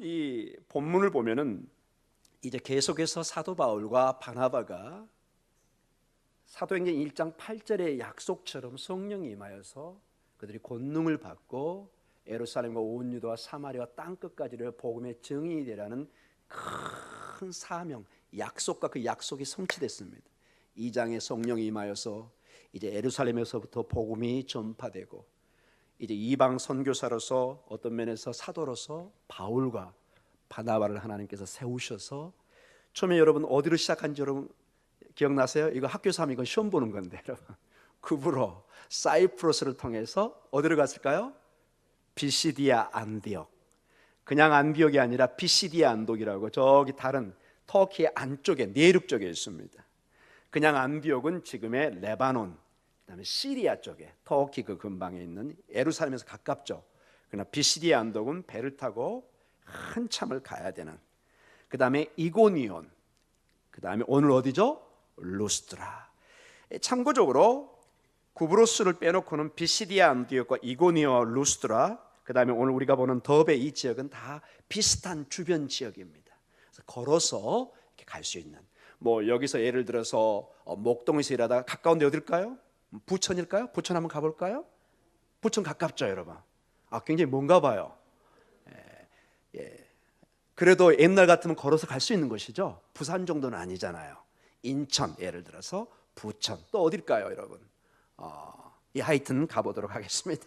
이 본문을 보면은 이제 계속해서 사도 바울과 바나바가 사도행전 1장 8절의 약속처럼 성령이 임하여서 그들이 권능을 받고 예루살렘과 온 유다와 사마리아 땅끝까지를 복음의 증인이 되라는 큰 사명, 약속과 그 약속이 성취됐습니다. 2장에 성령이 임하여서 이제 예루살렘에서부터 복음이 전파되고 이제 이방 선교사로서 어떤 면에서 사도로서 바울과 바나바를 하나님께서 세우셔서 처음에 여러분 어디로 시작한지 여러분 기억나세요? 이거 학교에서 하면 이건 시험 보는 건데 여러분 구브로 사이프러스를 통해서 어디로 갔을까요? 비시디아 안디옥. 그냥 안디옥이 아니라 비시디아 안독이라고 저기 다른 터키의 안쪽에 내륙 쪽에 있습니다. 그냥 안디옥은 지금의 레바논, 그다음에 시리아 쪽에 터키 그 근방에 있는 예루살렘에서 가깝죠. 그러나 비시디아 안독은 배를 타고 한참을 가야 되는. 그다음에 이고니온, 그다음에 오늘 어디죠? 루스트라. 참고적으로 구브로스를 빼놓고는 비시디아 안디옥과 이고니온, 루스트라, 그다음에 오늘 우리가 보는 더베 이 지역은 다 비슷한 주변 지역입니다. 그래서 걸어서 이렇게 갈 수 있는. 뭐 여기서 예를 들어서 목동에서 일하다가 가까운데 어딜까요? 부천일까요? 부천 한번 가볼까요? 부천 가깝죠, 여러분. 굉장히 먼가 봐요. 예. 그래도 옛날 같으면 걸어서 갈 수 있는 곳이죠. 부산 정도는 아니잖아요. 인천 예를 들어서 부천 또 어딜까요, 여러분? 하여튼 가보도록 하겠습니다.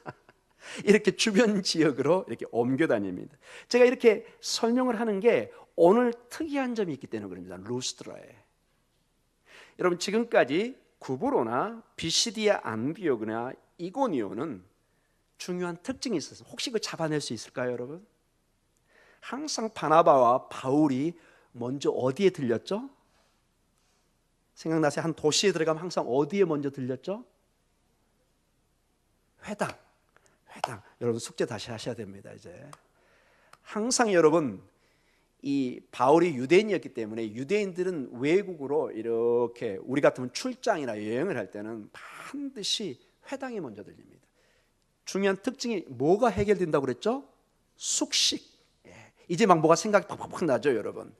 이렇게 주변 지역으로 이렇게 옮겨 다닙니다. 제가 이렇게 설명을 하는 게 오늘 특이한 점이 있기 때문에 그럽니다. 루스트라에. 여러분 지금까지 구브로나 비시디아 안디옥이나 이고니온은 중요한 특징이 있어서 혹시 그 잡아낼 수 있을까요, 여러분? 항상 바나바와 바울이 먼저 어디에 들렸죠? 생각나세요? 한 도시에 들어가면 항상 어디에 먼저 들렸죠? 회당. 여러분 숙제 다시 하셔야 됩니다. 이제 항상 여러분 이 바울이 유대인이었기 때문에 유대인들은 외국으로 이렇게 우리 같으면 출장이나 여행을 할 때는 반드시 회당이 먼저 들립니다. 중요한 특징이 뭐가 해결된다고 그랬죠? 숙식. 이제 막 뭐가 생각이 팍팍팍 나죠, 여러분.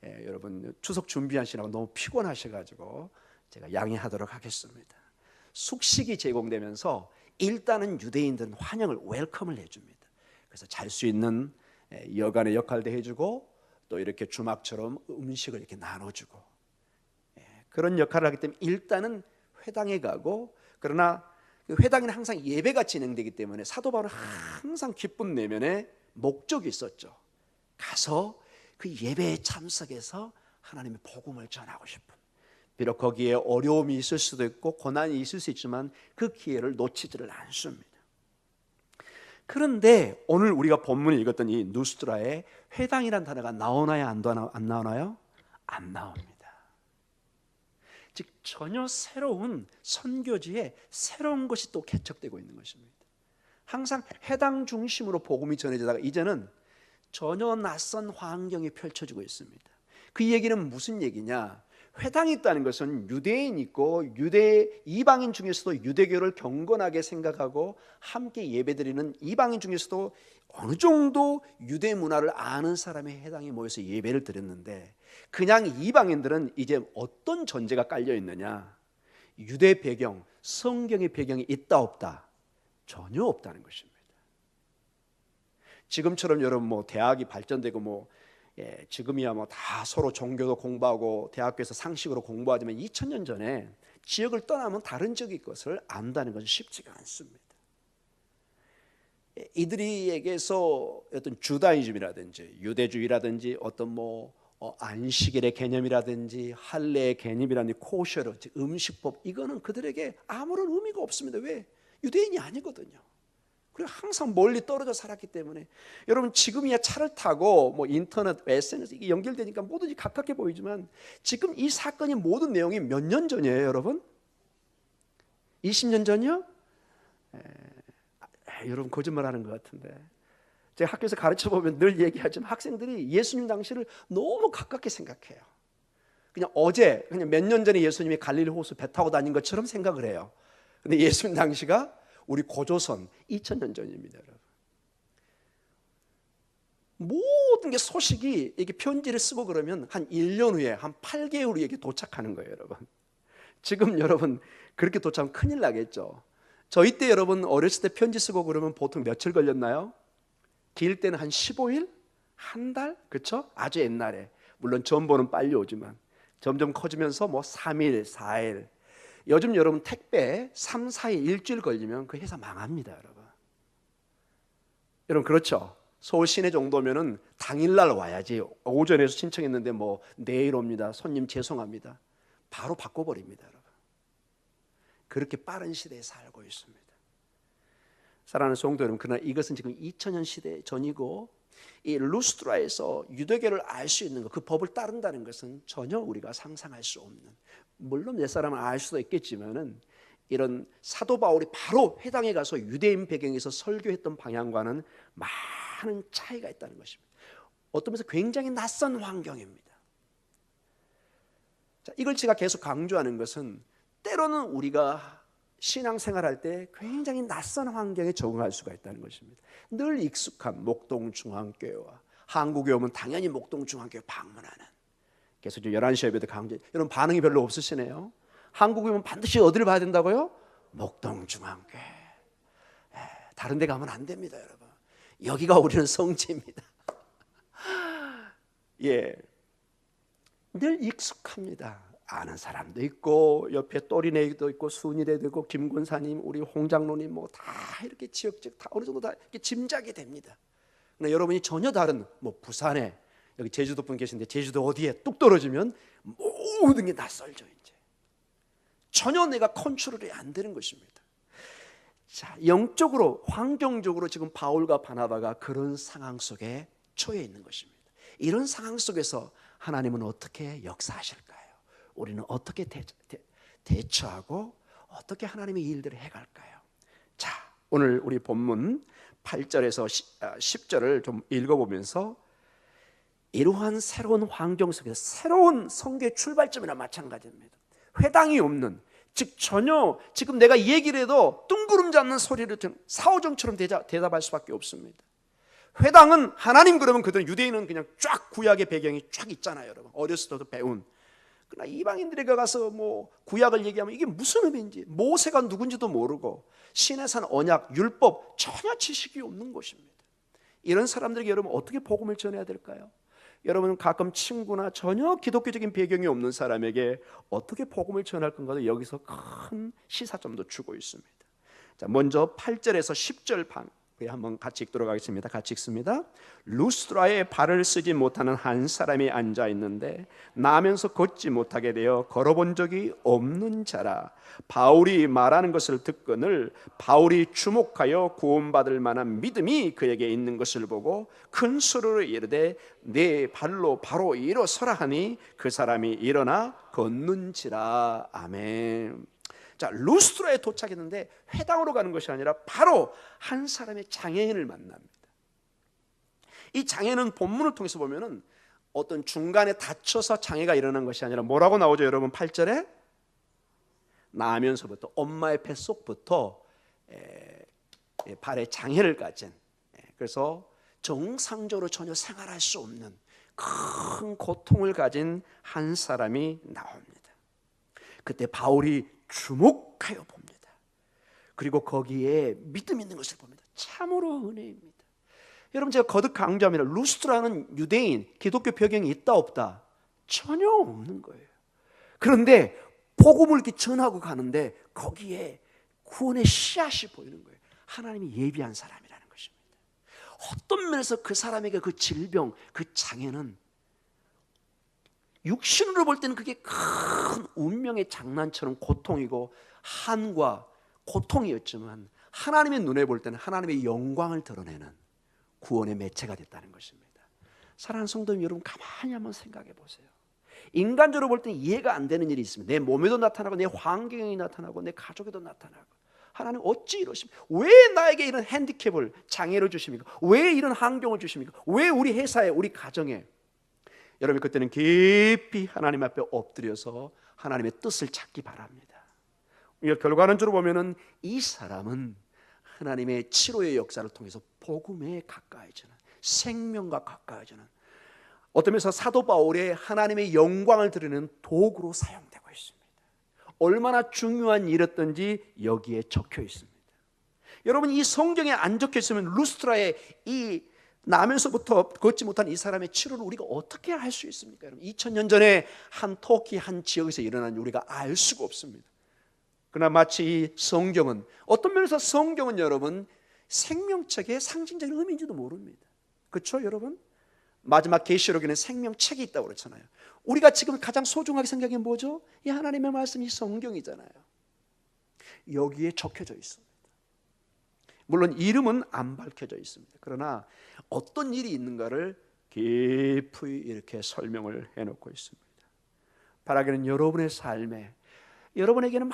여러분 추석 준비하시느라고 너무 피곤하셔가지고 제가 양해하도록 하겠습니다. 숙식이 제공되면서 일단은 유대인들은 환영을 웰컴을 해줍니다. 그래서 잘 수 있는 여간의 역할도 해주고 또 이렇게 주막처럼 음식을 이렇게 나눠주고 그런 역할을 하기 때문에 일단은 회당에 가고, 그러나 회당에는 항상 예배가 진행되기 때문에 사도 바울은 항상 기쁜 내면에 목적이 있었죠. 가서 그 예배에 참석해서 하나님의 복음을 전하고 싶은, 비록 거기에 어려움이 있을 수도 있고 고난이 있을 수 있지만 그 기회를 놓치지를 않습니다. 그런데 오늘 우리가 본문을 읽었던 이 누스트라에 회당이란 단어가 나오나요? 안 나오나요? 안 나옵니다. 즉 전혀 새로운 선교지에 새로운 것이 또 개척되고 있는 것입니다. 항상 회당 중심으로 복음이 전해지다가 이제는 전혀 낯선 환경이 펼쳐지고 있습니다. 그 얘기는 무슨 얘기냐? 회당이 있다는 것은 유대인 있고 이방인 중에서도 유대교를 경건하게 생각하고 함께 예배드리는 이방인 중에서도 어느 정도 유대 문화를 아는 사람의 회당에 모여서 예배를 드렸는데, 그냥 이방인들은 이제 어떤 전제가 깔려 있느냐? 유대 배경, 성경의 배경이 있다 없다? 전혀 없다는 것입니다. 지금처럼 여러분 뭐 대학이 발전되고 지금이야 뭐 다 서로 종교도 공부하고 대학교에서 상식으로 공부하지만 2000년 전에 지역을 떠나면 다른 지역의 것을 안다는 것은 쉽지가 않습니다. 이들에게서 어떤 주다이즘이라든지 유대주의라든지 어떤 안식일의 개념이라든지 할례의 개념이라든지 코셔러 음식법, 이거는 그들에게 아무런 의미가 없습니다. 왜? 유대인이 아니거든요. 그리고 항상 멀리 떨어져 살았기 때문에. 여러분 지금이야 차를 타고 인터넷, SNS 이게 연결되니까 뭐든지 가깝게 보이지만 지금 이 사건이 모든 내용이 몇 년 전이에요, 여러분? 20년 전이요? 여러분 거짓말하는 것 같은데. 제가 학교에서 가르쳐 보면 늘 얘기하지만 학생들이 예수님 당시를 너무 가깝게 생각해요. 그냥 어제, 그냥 몇 년 전에 예수님이 갈릴리 호수 배 타고 다닌 것처럼 생각을 해요. 근데 예수님 당시가 우리 고조선 2000년 전입니다, 여러분. 모든 게 소식이 이게 편지를 쓰고 그러면 한 1년 후에 한 8개월 후에 이게 도착하는 거예요, 여러분. 지금 여러분 그렇게 도착하면 큰일 나겠죠. 저희 때 여러분 어렸을 때 편지 쓰고 그러면 보통 며칠 걸렸나요? 길 때는 한 15일? 한 달? 그렇죠? 아주 옛날에. 물론 전보는 빨리 오지만 점점 커지면서 뭐 3일, 4일. 요즘 여러분 택배 3, 4일, 일주일 걸리면 그 회사 망합니다, 여러분. 여러분 그렇죠? 서울 시내 정도면은 당일날 와야지. 오전에서 신청했는데 뭐 내일 옵니다. 손님 죄송합니다. 바로 바꿔버립니다, 여러분. 그렇게 빠른 시대에 살고 있습니다. 사랑하는 성도 여러분, 그러나 이것은 지금 2000년 시대 전이고 이 루스드라에서 유대교를 알 수 있는 것, 그 법을 따른다는 것은 전혀 우리가 상상할 수 없는, 물론 몇 사람은 알 수도 있겠지만은 이런 사도 바울이 바로 회당에 가서 유대인 배경에서 설교했던 방향과는 많은 차이가 있다는 것입니다. 어떤 면에서 굉장히 낯선 환경입니다. 자, 이걸 제가 계속 강조하는 것은 때로는 우리가 신앙생활할 때 굉장히 낯선 환경에 적응할 수가 있다는 것입니다. 늘 익숙한 목동중앙교회와 한국에 오면 당연히 목동중앙교회 방문하는, 계속 11시 예배도 강조. 여러분 반응이 별로 없으시네요. 한국에 오면 반드시 어디를 봐야 된다고요? 목동중앙교회. 다른 데 가면 안 됩니다, 여러분. 여기가 우리는 성지입니다. 예, 늘 익숙합니다. 아는 사람도 있고 옆에 또리네도 있고 순이래도 있고 김군사님, 우리 홍장로님 뭐 다 이렇게 지역적 다 어느 정도 다 이렇게 짐작이 됩니다. 그러나 여러분이 전혀 다른 뭐 부산에, 여기 제주도 분 계신데 제주도 어디에 뚝 떨어지면 모든 게 낯설죠. 이제 전혀 내가 컨트롤이 안 되는 것입니다. 자, 영적으로 환경적으로 지금 바울과 바나바가 그런 상황 속에 처해 있는 것입니다. 이런 상황 속에서 하나님은 어떻게 역사하실까요? 우리는 어떻게 대처하고 어떻게 하나님의 일들을 해갈까요? 자, 오늘 우리 본문 8절에서 10절을 좀 읽어보면서 이러한 새로운 환경 속에서 새로운 성교의 출발점이나 마찬가지입니다. 회당이 없는, 즉 전혀 지금 내가 얘기를 해도 뜬구름 잡는 소리를 사오정처럼 대답할 수밖에 없습니다. 회당은 하나님 그러면 그들은, 유대인은 그냥 쫙 구약의 배경이 쫙 있잖아요, 여러분. 어렸을 때도 배운. 그러나 이방인들에게 가서 뭐 구약을 얘기하면 이게 무슨 의미인지, 모세가 누군지도 모르고 신의 산 언약, 율법 전혀 지식이 없는 것입니다. 이런 사람들에게 여러분 어떻게 복음을 전해야 될까요? 여러분 가끔 친구나 전혀 기독교적인 배경이 없는 사람에게 어떻게 복음을 전할 건가도 여기서 큰 시사점도 주고 있습니다. 자, 먼저 8절에서 10절 방 한번 같이 읽도록 하겠습니다. 같이 읽습니다. 루스드라에 발을 쓰지 못하는 한 사람이 앉아 있는데 나면서 걷지 못하게 되어 걸어본 적이 없는 자라. 바울이 말하는 것을 듣거늘 바울이 주목하여 구원받을 만한 믿음이 그에게 있는 것을 보고 큰 소리로 이르되 내 발로 바로 일어서라 하니 그 사람이 일어나 걷는지라. 아멘. 자, 루스드라에 도착했는데 회당으로 가는 것이 아니라 바로 한 사람의 장애인을 만납니다. 이 장애는 본문을 통해서 보면은 어떤 중간에 다쳐서 장애가 일어난 것이 아니라 뭐라고 나오죠, 여러분? 8절에 나면서부터, 엄마의 뱃속부터 발에 장애를 가진, 그래서 정상적으로 전혀 생활할 수 없는 큰 고통을 가진 한 사람이 나옵니다. 그때 바울이 주목하여 봅니다. 그리고 거기에 믿음 있는 것을 봅니다. 참으로 은혜입니다. 여러분 제가 거듭 강조합니다. 루스드라는 유대인, 기독교 배경이 있다 없다? 전혀 없는 거예요. 그런데 복음을 이렇게 전하고 가는데 거기에 구원의 씨앗이 보이는 거예요. 하나님이 예비한 사람이라는 것입니다. 어떤 면에서 그 사람에게 그 질병, 그 장애는 육신으로 볼 때는 그게 큰 운명의 장난처럼 고통이고 한과 고통이었지만 하나님의 눈에 볼 때는 하나님의 영광을 드러내는 구원의 매체가 됐다는 것입니다. 사랑하는 성도님 여러분, 가만히 한번 생각해 보세요. 인간적으로 볼 때는 이해가 안 되는 일이 있습니다. 내 몸에도 나타나고 내 환경에 나타나고 내 가족에도 나타나고, 하나님 어찌 이러십니까? 왜 나에게 이런 핸디캡을, 장애를 주십니까? 왜 이런 환경을 주십니까? 왜 우리 회사에, 우리 가정에? 여러분 그때는 깊이 하나님 앞에 엎드려서 하나님의 뜻을 찾기 바랍니다. 결과론적으로 보면은 이 사람은 하나님의 치료의 역사를 통해서 복음에 가까이지는 생명과 가까워지는, 어떤 면에서 사도 바울의 하나님의 영광을 드리는 도구로 사용되고 있습니다. 얼마나 중요한 일이었던지 여기에 적혀 있습니다. 여러분, 이 성경에 안 적혀 있으면 루스트라의 이 나면서부터 걷지 못한 이 사람의 치료를 우리가 어떻게 할 수 있습니까? 여러분, 2000년 전에 한 터키 한 지역에서 일어난 우리가 알 수가 없습니다. 그러나 마치 이 성경은, 어떤 면에서 성경은 여러분 생명책의 상징적인 의미인지도 모릅니다. 그렇죠 여러분? 마지막 계시록에는 생명책이 있다고 그렇잖아요. 우리가 지금 가장 소중하게 생각하는 게 뭐죠? 이 하나님의 말씀이 성경이잖아요. 여기에 적혀져 있습니다. 물론 이름은 안 밝혀져 있습니다. 그러나 어떤 일이 있는가를 깊이 이렇게 설명을 해놓고 있습니다. 바라기는 여러분의 삶에, 여러분에게는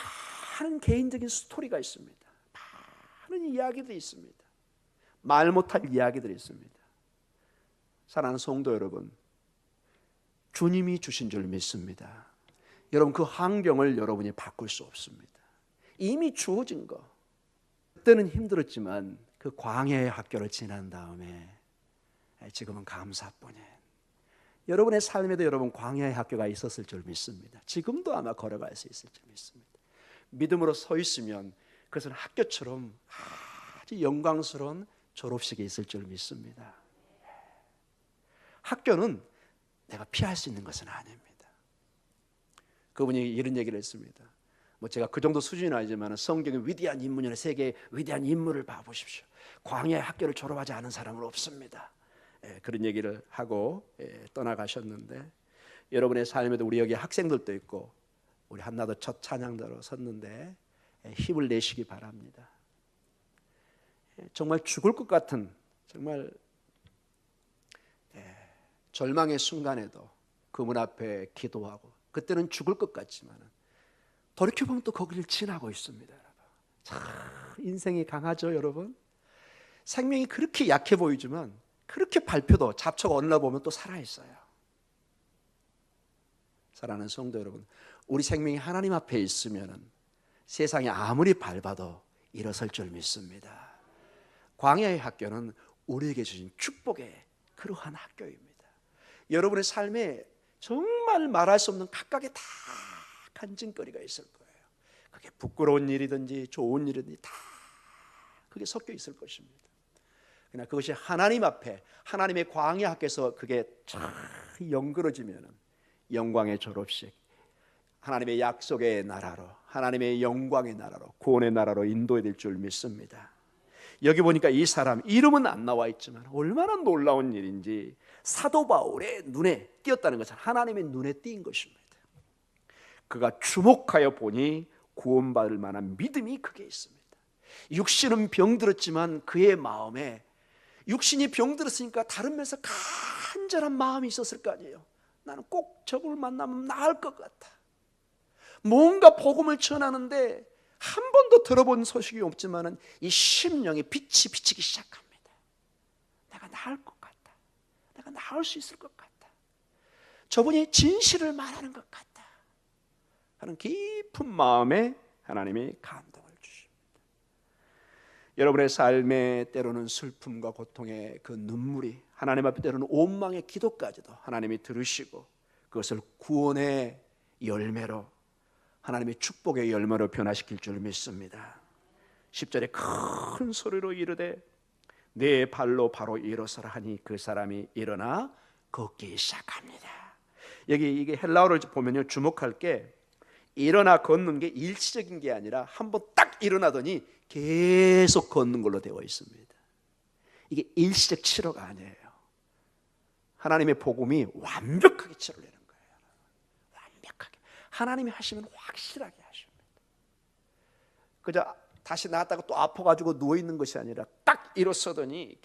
많은 개인적인 스토리가 있습니다. 많은 이야기들이 있습니다. 말 못할 이야기들이 있습니다. 사랑하는 성도 여러분, 주님이 주신 줄 믿습니다. 여러분, 그 환경을 여러분이 바꿀 수 없습니다. 이미 주어진 거, 그때는 힘들었지만 그 광야의 학교를 지난 다음에 지금은 감사뿐인, 여러분의 삶에도 여러분 광야의 학교가 있었을 줄 믿습니다. 지금도 아마 걸어갈 수 있을 줄 믿습니다. 믿음으로 서 있으면 그것은 학교처럼 아주 영광스러운 졸업식이 있을 줄 믿습니다. 학교는 내가 피할 수 있는 것은 아닙니다. 그분이 이런 얘기를 했습니다. 뭐 제가 그 정도 수준은 아니지만 성경의 위대한 인물이나 세계의 위대한 인물을 봐보십시오. 광야의 학교를 졸업하지 않은 사람은 없습니다. 그런 얘기를 하고 떠나가셨는데, 여러분의 삶에도 우리 여기 학생들도 있고 우리 한나도 첫 찬양대로 섰는데 힘을 내시기 바랍니다. 정말 죽을 것 같은, 정말 절망의 순간에도 그 문 앞에 기도하고, 그때는 죽을 것 같지만 돌이켜보면 또 거기를 지나고 있습니다. 참 인생이 강하죠 여러분. 생명이 그렇게 약해 보이지만 그렇게 밟혀도 잡초가 어느 날 보면 또 살아있어요. 사랑하는 성도 여러분, 우리 생명이 하나님 앞에 있으면 세상이 아무리 밟아도 일어설 줄 믿습니다. 광야의 학교는 우리에게 주신 축복의 그러한 학교입니다. 여러분의 삶에 정말 말할 수 없는 각각의 다 간증거리가 있을 거예요. 그게 부끄러운 일이든지 좋은 일이든지 다 그게 섞여 있을 것입니다. 그러나 그것이 하나님 앞에, 하나님의 광야 학교에서 그게 잘 연그러지면 영광의 졸업식, 하나님의 약속의 나라로, 하나님의 영광의 나라로, 구원의 나라로 인도해야 될 줄 믿습니다. 여기 보니까 이 사람 이름은 안 나와 있지만 얼마나 놀라운 일인지 사도 바울의 눈에 띄었다는 것은 하나님의 눈에 띈 것입니다. 그가 주목하여 보니 구원받을 만한 믿음이 그게 있습니다. 육신은 병들었지만 그의 마음에, 육신이 병들었으니까 다른 면에서 간절한 마음이 있었을 거 아니에요. 나는 꼭 저분을 만나면 나을 것 같아. 뭔가 복음을 전하는데 한 번도 들어본 소식이 없지만 이 심령에 빛이 비치기 시작합니다. 내가 나을 것 같다. 내가 나을 수 있을 것 같다. 저분이 진실을 말하는 것 같다 하는 깊은 마음에 하나님이 감동을 주십니다. 여러분의 삶에 때로는 슬픔과 고통의 그 눈물이 하나님 앞에 때로는 원망의 기도까지도 하나님이 들으시고 그것을 구원의 열매로, 하나님의 축복의 열매로 변화시킬 줄 믿습니다. 10절에 큰 소리로 이르되 내 발로 바로 일어서라 하니 그 사람이 일어나 걷기 시작합니다. 여기 이게 헬라어를 보면요, 주목할 게 일어나 걷는 게 일시적인 게 아니라 한번 딱 일어나더니 계속 걷는 걸로 되어 있습니다. 이게 일시적 치료가 아니에요. 하나님의 복음이 완벽하게 치료를 내는 거예요. 완벽하게 하나님이 하시면 확실하게 하십니다. 그저 다시 나았다가 또 아파가지고 누워있는 것이 아니라 딱 일어서더니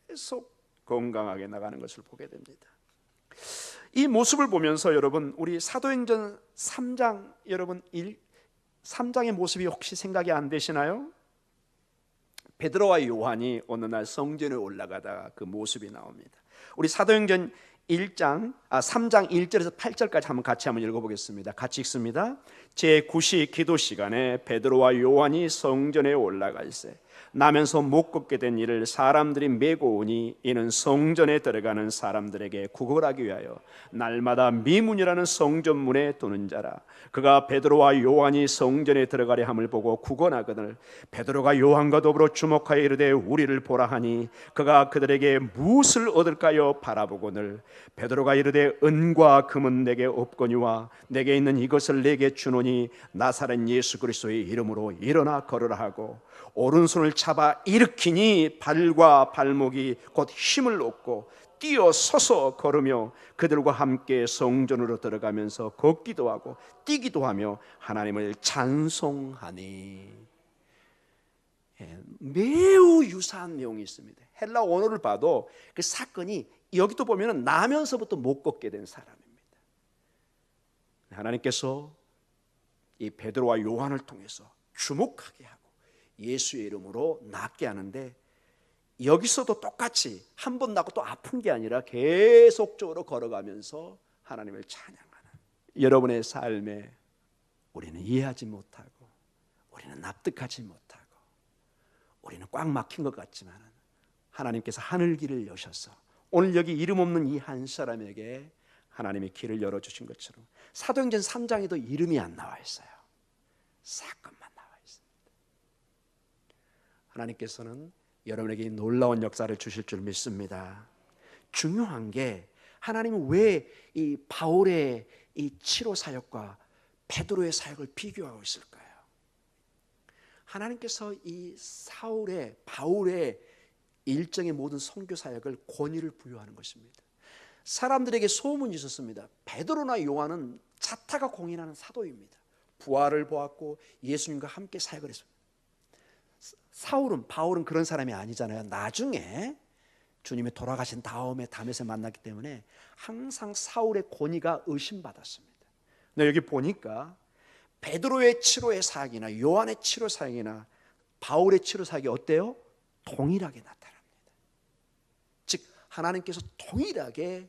계속 건강하게 나가는 것을 보게 됩니다. 이 모습을 보면서 여러분, 우리 사도행전 3장, 여러분 3장의 모습이 혹시 생각이 안 되시나요? 베드로와 요한이 어느 날 성전에 올라가다가 그 모습이 나옵니다. 우리 사도행전 3장 1절에서 8절까지 같이 한번 읽어보겠습니다. 같이 읽습니다. 제9시 기도 시간에 베드로와 요한이 성전에 올라갈새 나면서 못 걷게 된 이를 사람들이 메고 오니 이는 성전에 들어가는 사람들에게 구걸하기 위하여 날마다 미문이라는 성전문에 두는 자라. 그가 베드로와 요한이 성전에 들어가려 함을 보고 구걸하거늘 베드로가 요한과 더불어 주목하여 이르되 우리를 보라 하니 그가 그들에게 무엇을 얻을까요 바라보거늘 베드로가 이르되 은과 금은 내게 없거니와 내게 있는 이것을 내게 주노니 나사렛 예수 그리스도의 이름으로 일어나 걸으라 하고 오른손을 잡아 일으키니 발과 발목이 곧 힘을 얻고 뛰어 서서 걸으며 그들과 함께 성전으로 들어가면서 걷기도 하고 뛰기도 하며 하나님을 찬송하니. 매우 유사한 내용이 있습니다. 헬라 원어를 봐도 그 사건이 여기도 보면 나면서부터 못 걷게 된 사람입니다. 하나님께서 이 베드로와 요한을 통해서 주목하게 하고 예수의 이름으로 낫게 하는데, 여기서도 똑같이 한 번 나고 또 아픈 게 아니라 계속적으로 걸어가면서 하나님을 찬양하는 여러분의 삶에 우리는 이해하지 못하고 우리는 납득하지 못하고 우리는 꽉 막힌 것 같지만 하나님께서 하늘길을 여셔서 오늘 여기 이름 없는 이 한 사람에게 하나님이 길을 열어주신 것처럼 사도행전 3장에도 이름이 안 나와 있어요. 사건만 나와 있습니다. 하나님께서는 여러분에게 놀라운 역사를 주실 줄 믿습니다. 중요한 게 하나님은 왜 이 바울의 이 치료 사역과 베드로의 사역을 비교하고 있을까요? 하나님께서 이 바울의 일정의 모든 선교 사역을 권위를 부여하는 것입니다. 사람들에게 소문이 있었습니다. 베드로나 요한은 자타가 공인하는 사도입니다. 부활을 보았고 예수님과 함께 사역을 했습니다. 바울은 그런 사람이 아니잖아요. 나중에 주님이 돌아가신 다음에 담에서 만났기 때문에 항상 사울의 권위가 의심받았습니다. 근데 여기 보니까 베드로의 치료의 사역이나 요한의 치료 사역이나 바울의 치료 사역이 어때요? 동일하게 나타납니다. 즉 하나님께서 동일하게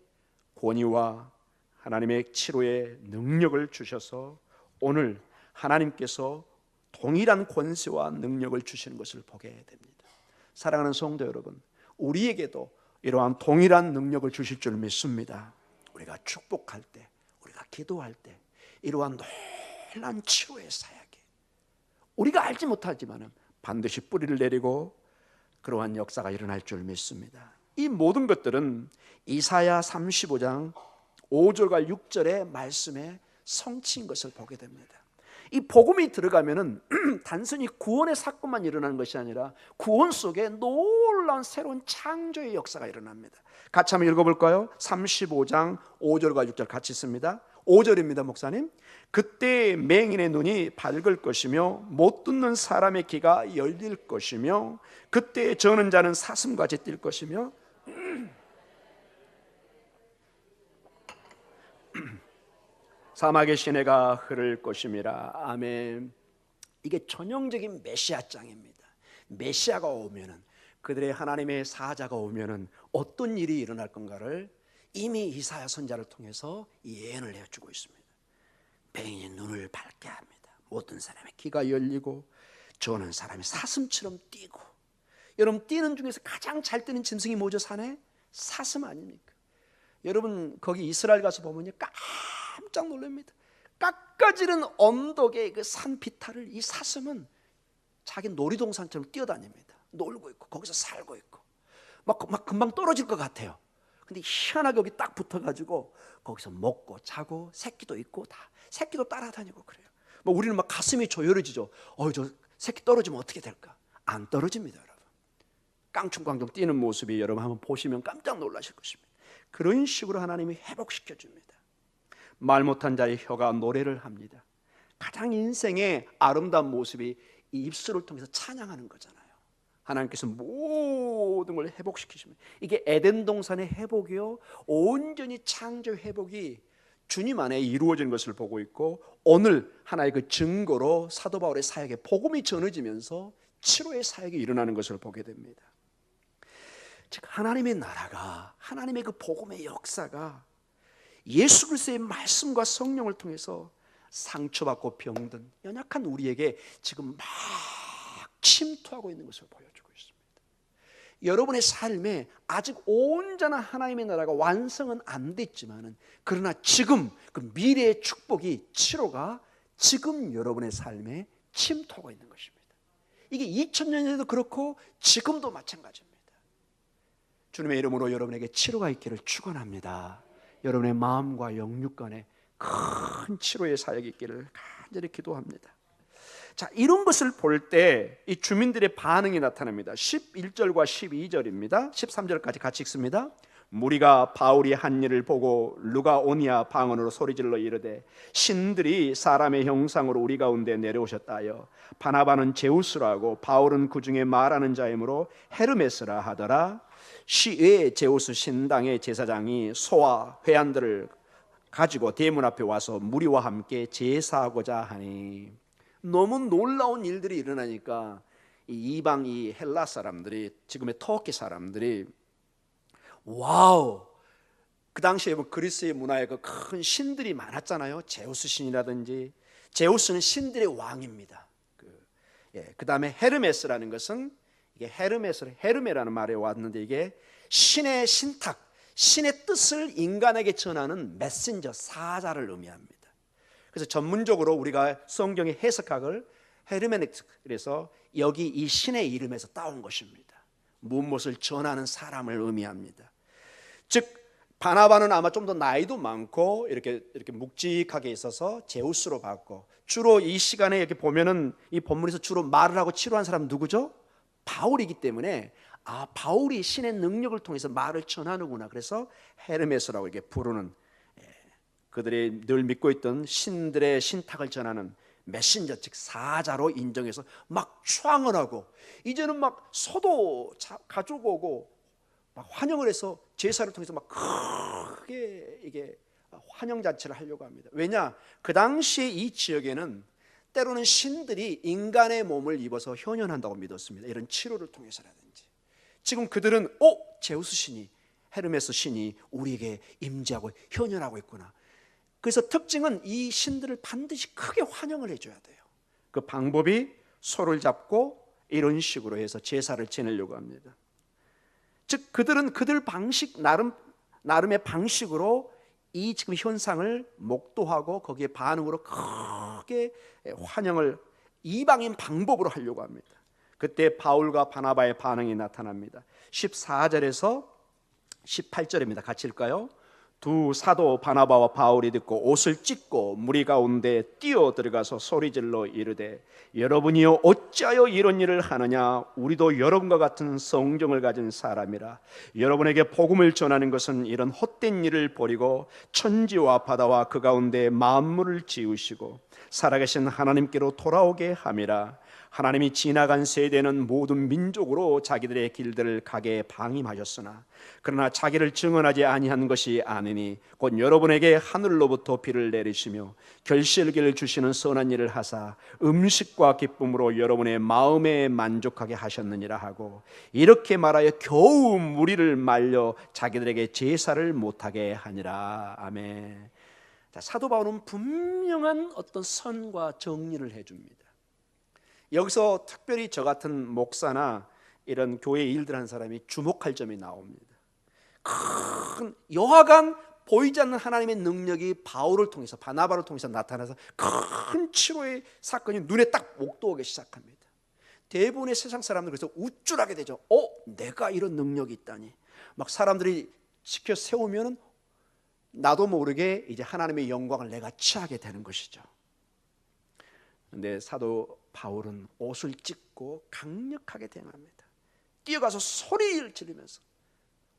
권위와 하나님의 치료의 능력을 주셔서 오늘 하나님께서 동일한 권세와 능력을 주시는 것을 보게 됩니다. 사랑하는 성도 여러분, 우리에게도 이러한 동일한 능력을 주실 줄 믿습니다. 우리가 축복할 때, 우리가 기도할 때 이러한 놀라운 치료의 사역에 우리가 알지 못하지만 반드시 뿌리를 내리고 그러한 역사가 일어날 줄 믿습니다. 이 모든 것들은 이사야 35장 5절과 6절의 말씀에 성취인 것을 보게 됩니다. 이 복음이 들어가면은 단순히 구원의 사건만 일어나는 것이 아니라 구원 속에 놀라운 새로운 창조의 역사가 일어납니다. 같이 한번 읽어볼까요? 35장 5절과 6절 같이 있습니다. 5절입니다. 목사님. 그때 맹인의 눈이 밝을 것이며 못 듣는 사람의 귀가 열릴 것이며 그때 저는 자는 사슴같이 뛸 것이며 사막의 시내가 흐를 것임이라. 아멘. 이게 전형적인 메시아장입니다. 메시아가 오면은, 그들의 하나님의 사자가 오면은 어떤 일이 일어날 건가를 이미 이사야 선지자를 통해서 예언을 해주고 있습니다. 맹인의 눈을 밝게 합니다. 모든 사람의 귀가 열리고 저는 사람이 사슴처럼 뛰고. 여러분, 뛰는 중에서 가장 잘 뛰는 짐승이 뭐죠? 산에? 사슴 아닙니까? 여러분 거기 이스라엘 가서 보면요 깜짝 놀랍니다. 깎아지른 언덕의 그 산 비탈을 이 사슴은 자기 놀이동산처럼 뛰어다닙니다. 놀고 있고 거기서 살고 있고 막 금방 떨어질 것 같아요. 근데 희한하게 여기 딱 붙어가지고 거기서 먹고 자고 새끼도 있고 다 새끼도 따라다니고 그래요. 뭐 우리는 막 가슴이 조여려지죠. 저 새끼 떨어지면 어떻게 될까? 안 떨어집니다, 여러분. 깡충깡충 뛰는 모습이 여러분 한번 보시면 깜짝 놀라실 것입니다. 그런 식으로 하나님이 회복시켜 줍니다. 말 못한 자의 혀가 노래를 합니다. 가장 인생의 아름다운 모습이 이 입술을 통해서 찬양하는 거잖아요. 하나님께서 모든 걸 회복시키십니다. 이게 에덴 동산의 회복이요, 온전히 창조 회복이 주님 안에 이루어진 것을 보고 있고, 오늘 하나의 그 증거로 사도 바울의 사역에 복음이 전해지면서 치료의 사역이 일어나는 것을 보게 됩니다. 즉 하나님의 나라가, 하나님의 그 복음의 역사가 예수 그리스도의 말씀과 성령을 통해서 상처받고 병든 연약한 우리에게 지금 막 침투하고 있는 것을 보여주고 있습니다. 여러분의 삶에 아직 온전한 하나님의 나라가 완성은 안 됐지만은, 그러나 지금 그 미래의 축복이, 치료가 지금 여러분의 삶에 침투하고 있는 것입니다. 이게 2000년 전에도 그렇고 지금도 마찬가지입니다. 주님의 이름으로 여러분에게 치료가 있기를 축원합니다. 여러분의 마음과 영육 간에 큰 치료의 사역이 있기를 간절히 기도합니다. 자, 이런 것을 볼 때 이 주민들의 반응이 나타납니다. 11절과 12절입니다. 13절까지 같이 읽습니다. 무리가 바울이 한 일을 보고 루가오니아 방언으로 소리질러 이르되 신들이 사람의 형상으로 우리 가운데 내려오셨다 하여 바나바는 제우스라고 바울은 그 중에 말하는 자이므로 헤르메스라 하더라. 시의 제우스 신당의 제사장이 소와 회안들을 가지고 대문 앞에 와서 무리와 함께 제사하고자 하니, 너무 놀라운 일들이 일어나니까 이 이방 이 헬라 사람들이, 지금의 터키 사람들이, 와우, 그 당시에 뭐 그리스의 문화에 그 큰 신들이 많았잖아요. 제우스 신이라든지, 제우스는 신들의 왕입니다. 그 다음에 헤르메스라는 것은, 이게 헤르메라는 말에 왔는데, 이게 신의 신탁, 신의 뜻을 인간에게 전하는 메신저, 사자를 의미합니다. 그래서 전문적으로 우리가 성경의 해석학을 헤르메네틱, 그래서 여기 이 신의 이름에서 따온 것입니다. 무엇을 전하는 사람을 의미합니다. 즉 바나바는 아마 좀 더 나이도 많고 이렇게 묵직하게 있어서 제우스로 봤고, 주로 이 시간에 이렇게 보면은 이 본문에서 주로 말을 하고 치료한 사람 누구죠? 바울이기 때문에, 아, 바울이 신의 능력을 통해서 말을 전하는구나. 그래서 헤르메스라고 이렇게 부르는, 그들이 늘 믿고 있던 신들의 신탁을 전하는 메신저, 즉 사자로 인정해서 막 추앙을 하고, 이제는 막 소도 가지고 막 환영을 해서 제사를 통해서 막 크게 이게 환영 잔치를 하려고 합니다. 왜냐? 그 당시에 이 지역에는 때로는 신들이 인간의 몸을 입어서 현현한다고 믿었습니다. 이런 치료를 통해서라든지. 지금 그들은 제우스 신이, 헤르메스 신이 우리에게 임재하고 현현하고 있구나. 그래서 특징은 이 신들을 반드시 크게 환영을 해줘야 돼요. 그 방법이 소를 잡고 이런 식으로 해서 제사를 지내려고 합니다. 즉 그들은 그들 방식, 나름의 방식으로 이 지금 현상을 목도하고 거기에 반응으로 크게 환영을 이방인 방법으로 하려고 합니다. 그때 바울과 바나바의 반응이 나타납니다. 14절에서 18절입니다. 같이 읽을까요? 두 사도 바나바와 바울이 듣고 옷을 찢고 무리 가운데 뛰어 들어가서 소리질러 이르되 여러분이여 어찌하여 이런 일을 하느냐? 우리도 여러분과 같은 성정을 가진 사람이라. 여러분에게 복음을 전하는 것은 이런 헛된 일을 버리고 천지와 바다와 그 가운데 만물을 지으시고 살아계신 하나님께로 돌아오게 함이라. 하나님이 지나간 세대는 모든 민족으로 자기들의 길들을 가게 방임하셨으나 그러나 자기를 증언하지 아니한 것이 아니니 곧 여러분에게 하늘로부터 비를 내리시며 결실기를 주시는 선한 일을 하사 음식과 기쁨으로 여러분의 마음에 만족하게 하셨느니라 하고, 이렇게 말하여 겨우 무리를 말려 자기들에게 제사를 못하게 하니라. 아멘. 자, 사도 바울은 분명한 어떤 선과 정리를 해줍니다. 여기서 특별히 저 같은 목사나 이런 교회 일들 하는 사람이 주목할 점이 나옵니다. 큰 여하간 보이지 않는 하나님의 능력이 바울을 통해서, 바나바를 통해서 나타나서 큰 치료의 사건이 눈에 딱 목도오기 시작합니다. 대부분의 세상 사람들 그래서 우쭐하게 되죠. 내가 이런 능력이 있다니. 막 사람들이 지켜 세우면은 나도 모르게 이제 하나님의 영광을 내가 취하게 되는 것이죠. 근데 사도 바울은 옷을 찢고 강력하게 대응합니다. 뛰어가서 소리를 지르면서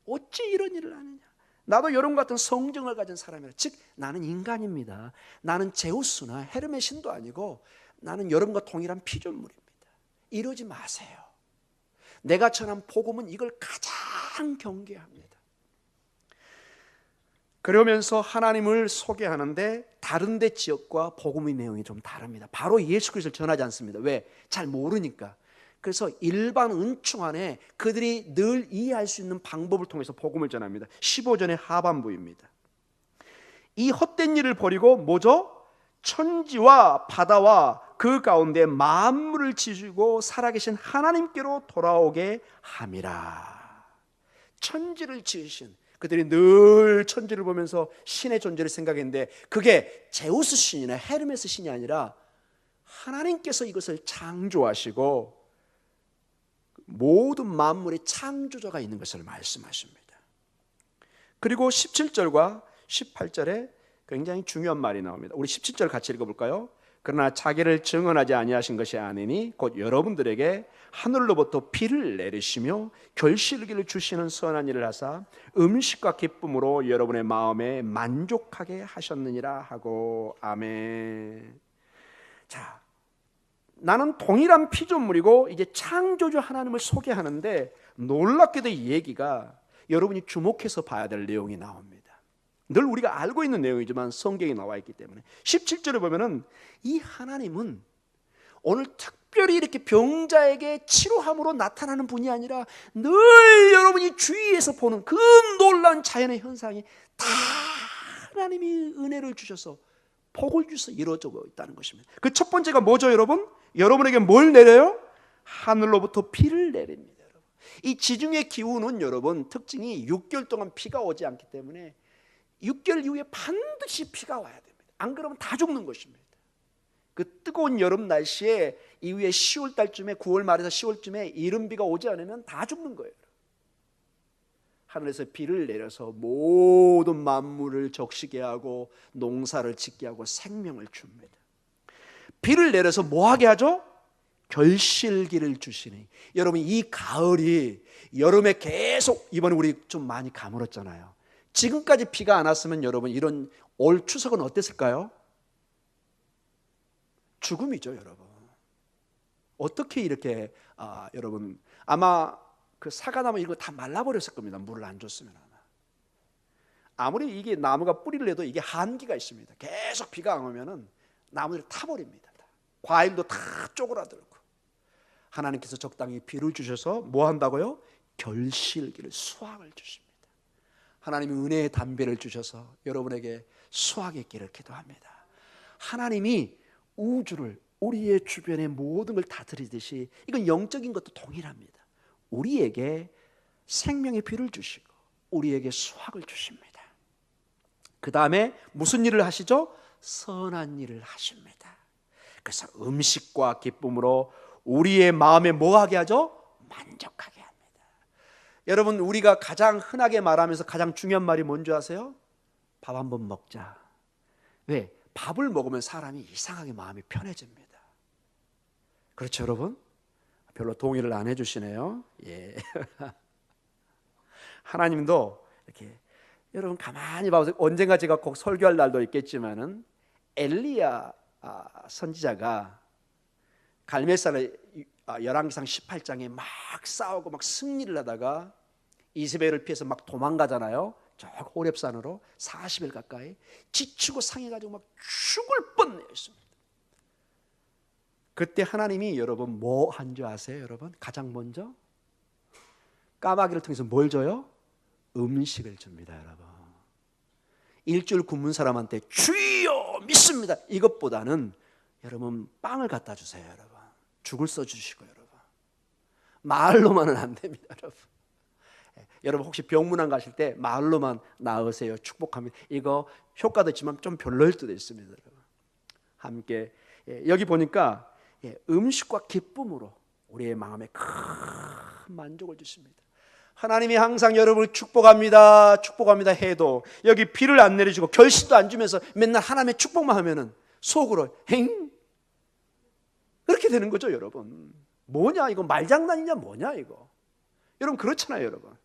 어찌 이런 일을 하느냐? 나도 여러분 같은 성정을 가진 사람이라. 즉 나는 인간입니다. 나는 제우스나 헤르메 신도 아니고 나는 여러분과 동일한 피조물입니다. 이러지 마세요. 내가 전한 복음은 이걸 가장 경계합니다. 그러면서 하나님을 소개하는데 다른 데 지역과 복음의 내용이 좀 다릅니다. 바로 예수 그리스도를 전하지 않습니다. 왜? 잘 모르니까. 그래서 일반 은총 안에 그들이 늘 이해할 수 있는 방법을 통해서 복음을 전합니다. 15절의 하반부입니다. 이 헛된 일을 버리고 뭐죠? 천지와 바다와 그 가운데 만물을 지으시고 살아계신 하나님께로 돌아오게 함이라. 천지를 지으신, 그들이 늘 천지를 보면서 신의 존재를 생각했는데 그게 제우스 신이나 헤르메스 신이 아니라 하나님께서 이것을 창조하시고 모든 만물의 창조자가 있는 것을 말씀하십니다. 그리고 17절과 18절에 굉장히 중요한 말이 나옵니다. 우리 17절 같이 읽어볼까요? 그러나 자기를 증언하지 아니하신 것이 아니니 곧 여러분들에게 하늘로부터 비를 내리시며 결실기를 주시는 선한 일을 하사 음식과 기쁨으로 여러분의 마음에 만족하게 하셨느니라 하고. 아멘. 자, 나는 동일한 피조물이고 이제 창조주 하나님을 소개하는데 놀랍게도 이 얘기가 여러분이 주목해서 봐야 될 내용이 나옵니다. 늘 우리가 알고 있는 내용이지만 성경에 나와 있기 때문에 17절에 보면은 이 하나님은 오늘 특별히 이렇게 병자에게 치료함으로 나타나는 분이 아니라 늘 여러분이 주위에서 보는 그 놀라운 자연의 현상이 다 하나님이 은혜를 주셔서 복을 주셔서 이루어져 있다는 것입니다. 그 첫 번째가 뭐죠, 여러분? 여러분에게 뭘 내려요? 하늘로부터 비를 내립니다. 여러분. 이 지중해 기후는 여러분 특징이 6개월 동안 비가 오지 않기 때문에 6개월 이후에 반드시 비가 와야 됩니다. 안 그러면 다 죽는 것입니다. 그 뜨거운 여름 날씨에 이후에 10월 달쯤에 9월 말에서 10월쯤에 이른 비가 오지 않으면 다 죽는 거예요. 하늘에서 비를 내려서 모든 만물을 적시게 하고 농사를 짓게 하고 생명을 줍니다. 비를 내려서 뭐 하게 하죠? 결실기를 주시니. 여러분 이 가을이 여름에 계속 이번에 우리 좀 많이 가물었잖아요. 지금까지 비가 안 왔으면 여러분 이런 올 추석은 어땠을까요? 죽음이죠, 여러분. 어떻게 이렇게 여러분 아마 그 사과나무 이거 다 말라버렸을 겁니다. 물을 안 줬으면 아무리 이게 나무가 뿌리를 내도 이게 한기가 있습니다. 계속 비가 안 오면은 나무들이 타버립니다. 과일도 다 쪼그라들고. 하나님께서 적당히 비를 주셔서 뭐 한다고요? 결실기를 수확을 주십니다. 하나님이 은혜의 담배를 주셔서 여러분에게 수확의 길을 기도합니다. 하나님이 우주를 우리의 주변의 모든 걸 다 들이듯이 이건 영적인 것도 동일합니다. 우리에게 생명의 비를 주시고 우리에게 수확을 주십니다. 그 다음에 무슨 일을 하시죠? 선한 일을 하십니다. 그래서 음식과 기쁨으로 우리의 마음에 뭐 하게 하죠? 만족하게 합니다. 여러분 우리가 가장 흔하게 말하면서 가장 중요한 말이 뭔지 아세요? 밥 한번 먹자. 왜? 밥을 먹으면 사람이 이상하게 마음이 편해집니다. 그렇죠, 여러분? 별로 동의를 안 해주시네요. 예. 하나님도 이렇게 여러분 가만히 봐보세요. 언젠가 제가 꼭 설교할 날도 있겠지만은 엘리야 선지자가 갈멜산의 열왕기상 18장에 막 싸우고 막 승리를 하다가 이세벨을 피해서 막 도망가잖아요. 저 호렙산으로 40일 가까이 지치고 상해가지고 막 죽을 뻔했습니다. 그때 하나님이 여러분 뭐 한 줄 아세요? 여러분 가장 먼저 까마귀를 통해서 뭘 줘요? 음식을 줍니다. 여러분 일주일 굶은 사람한테 주여 믿습니다 이것보다는 여러분 빵을 갖다 주세요. 여러분 죽을 써주시고 여러분 말로만은 안 됩니다. 여러분 혹시 병문안 가실 때 말로만 나으세요 축복합니다. 이거 효과도 있지만 좀 별로일 수도 있습니다. 여러분 함께 여기 보니까 음식과 기쁨으로 우리의 마음에 큰 만족을 주십니다. 하나님이 항상 여러분을 축복합니다 축복합니다 해도 여기 비를 안 내려주고 결실도 안 주면서 맨날 하나님의 축복만 하면은 속으로 행 그렇게 되는 거죠. 여러분 뭐냐 이거 말장난이냐 뭐냐 이거. 여러분 그렇잖아요. 여러분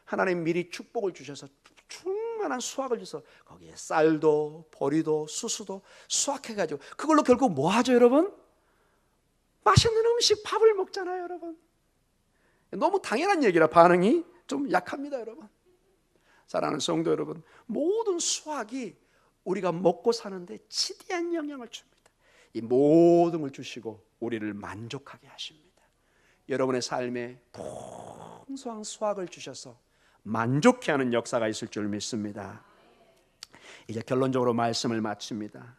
하나님 미리 축복을 주셔서 충만한 수확을 주셔서 거기에 쌀도 보리도 수수도 수확해가지고 그걸로 결국 뭐 하죠 여러분? 맛있는 음식 밥을 먹잖아요. 여러분 너무 당연한 얘기라 반응이 좀 약합니다. 여러분 사랑하는 성도 여러분 모든 수확이 우리가 먹고 사는데 지대한 영향을 줍니다. 이 모든 걸 주시고 우리를 만족하게 하십니다. 여러분의 삶에 풍성한 수확을 주셔서 만족해 하는 역사가 있을 줄 믿습니다. 이제 결론적으로 말씀을 마칩니다.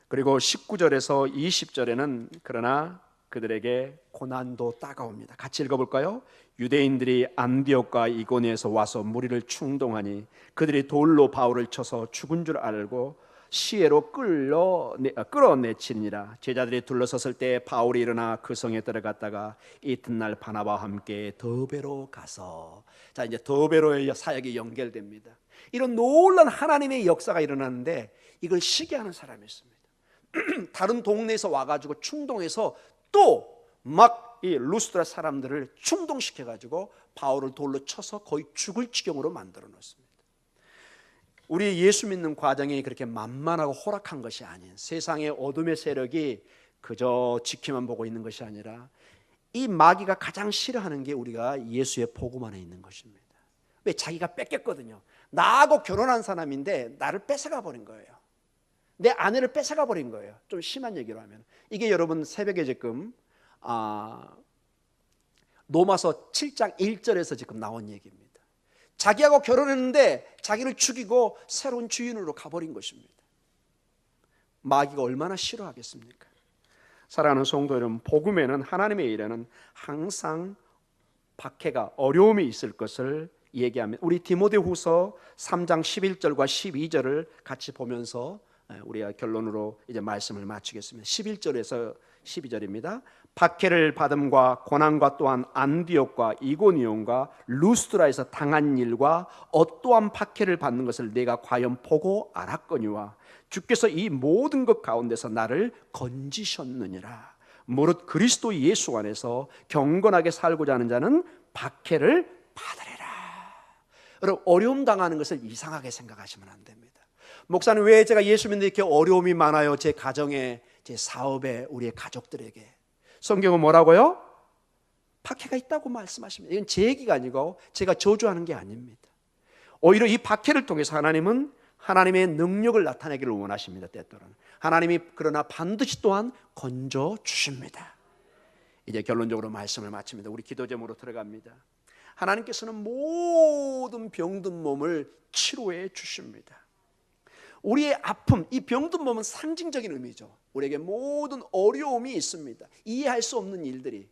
그리고 19절에서 20절에는 그러나 그들에게 고난도 따가웁니다. 같이 읽어볼까요? 유대인들이 안디옥과 이고니에서 와서 무리를 충동하니 그들이 돌로 바울을 쳐서 죽은 줄 알고 시외로 끌어내치니라. 제자들이 둘러섰을 때 바울이 일어나 그 성에 들어갔다가 이튿날 바나바와 함께 더베로 가서, 자 이제 더베로의 사역이 연결됩니다. 이런 놀라운 하나님의 역사가 일어나는데 이걸 시기하는 사람이 있습니다. 다른 동네에서 와가지고 충동해서 또 막 이 루스드라 사람들을 충동시켜 가지고 바울을 돌로 쳐서 거의 죽을 지경으로 만들어 놓습니다. 우리 예수 믿는 과정이 그렇게 만만하고 호락한 것이 아닌, 세상의 어둠의 세력이 그저 지켜만 보고 있는 것이 아니라 이 마귀가 가장 싫어하는 게 우리가 예수의 복음 안에 있는 것입니다. 왜? 자기가 뺏겼거든요. 나하고 결혼한 사람인데 나를 뺏어가 버린 거예요. 내 아내를 뺏어가 버린 거예요. 좀 심한 얘기로 하면 이게 여러분 새벽에 지금 로마서 7장 1절에서 지금 나온 얘기입니다. 자기하고 결혼했는데 자기를 죽이고 새로운 주인으로 가버린 것입니다. 마귀가 얼마나 싫어하겠습니까? 사랑하는 성도 여러분, 복음에는, 하나님의 일에는 항상 박해가, 어려움이 있을 것을 얘기합니다. 우리 디모데후서 3장 11절과 12절을 같이 보면서 우리가 결론으로 이제 말씀을 마치겠습니다. 11절에서 12절입니다. 박해를 받음과 고난과 또한 안디옥과 이고니온과 루스드라에서 당한 일과 어떠한 박해를 받는 것을 내가 과연 보고 알았거니와 주께서 이 모든 것 가운데서 나를 건지셨느니라. 무릇 그리스도 예수 안에서 경건하게 살고자 하는 자는 박해를 받으리라. 여러분, 어려움 당하는 것을 이상하게 생각하시면 안 됩니다. 목사님, 왜 제가 예수 믿는데 이렇게 어려움이 많아요? 제 가정에, 제 사업에, 우리의 가족들에게. 성경은 뭐라고요? 박해가 있다고 말씀하십니다. 이건 제 얘기가 아니고 제가 저주하는 게 아닙니다. 오히려 이 박해를 통해서 하나님은 하나님의 능력을 나타내기를 원하십니다. 때때로는 하나님이 그러나 반드시 또한 건져 주십니다. 이제 결론적으로 말씀을 마칩니다. 우리 기도 제목으로 들어갑니다. 하나님께서는 모든 병든 몸을 치료해 주십니다. 우리의 아픔, 이 병든 몸은 상징적인 의미죠. 우리에게 모든 어려움이 있습니다. 이해할 수 없는 일들이.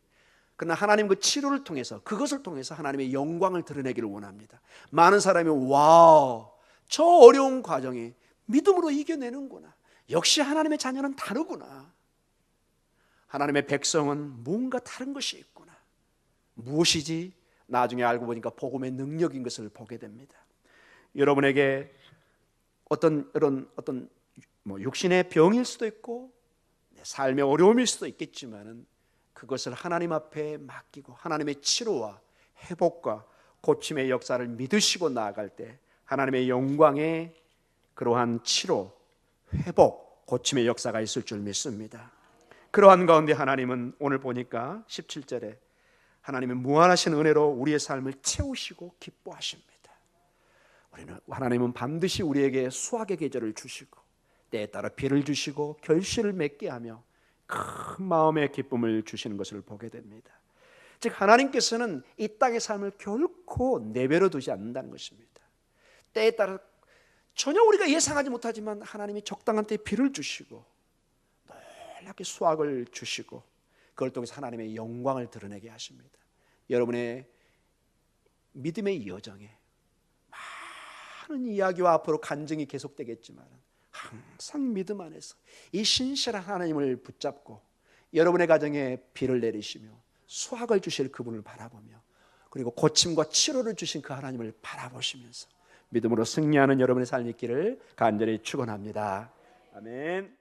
그러나 하나님 그 치료를 통해서, 그것을 통해서 하나님의 영광을 드러내기를 원합니다. 많은 사람이 와, 저 어려운 과정에 믿음으로 이겨내는구나. 역시 하나님의 자녀는 다르구나. 하나님의 백성은 뭔가 다른 것이 있구나. 무엇이지? 나중에 알고 보니까 복음의 능력인 것을 보게 됩니다. 여러분에게 어떤 육신의 병일 수도 있고 삶의 어려움일 수도 있겠지만은 그것을 하나님 앞에 맡기고 하나님의 치료와 회복과 고침의 역사를 믿으시고 나아갈 때 하나님의 영광의 그러한 치료, 회복, 고침의 역사가 있을 줄 믿습니다. 그러한 가운데 하나님은 오늘 보니까 17절에 하나님의 무한하신 은혜로 우리의 삶을 채우시고 기뻐하십니다. 하나님은 반드시 우리에게 수확의 계절을 주시고 때에 따라 비를 주시고 결실을 맺게 하며 큰 마음의 기쁨을 주시는 것을 보게 됩니다. 즉 하나님께서는 이 땅의 삶을 결코 내버려 두지 않는다는 것입니다. 때에 따라 전혀 우리가 예상하지 못하지만 하나님이 적당한 때에 비를 주시고 놀랍게 수확을 주시고 그걸 통해서 하나님의 영광을 드러내게 하십니다. 여러분의 믿음의 여정에 많은 이야기와 앞으로 간증이 계속되겠지만 항상 믿음 안에서 이 신실한 하나님을 붙잡고 여러분의 가정에 비를 내리시며 수확을 주실 그분을 바라보며 그리고 고침과 치료를 주신 그 하나님을 바라보시면서 믿음으로 승리하는 여러분의 삶이 있기를 간절히 축원합니다. 아멘.